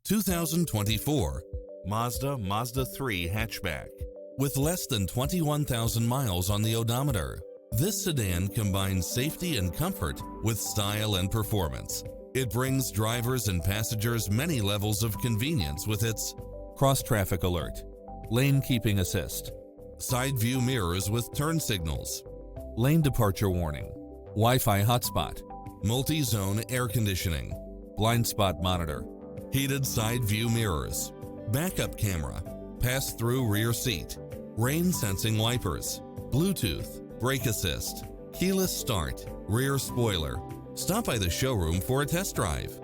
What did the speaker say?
2024 Mazda Mazda3 Hatchback. With less than 21,000 miles on the odometer, this sedan combines safety and comfort with style and performance. It brings drivers and passengers many levels of convenience with its cross-traffic alert, lane keeping assist, side view mirrors with turn signals, lane departure warning, Wi-Fi hotspot, multi-zone air conditioning, blind spot monitor, heated side view mirrors, backup camera, pass-through rear seat, rain sensing wipers, Bluetooth, brake assist, keyless start, rear spoiler. Stop by the showroom for a test drive.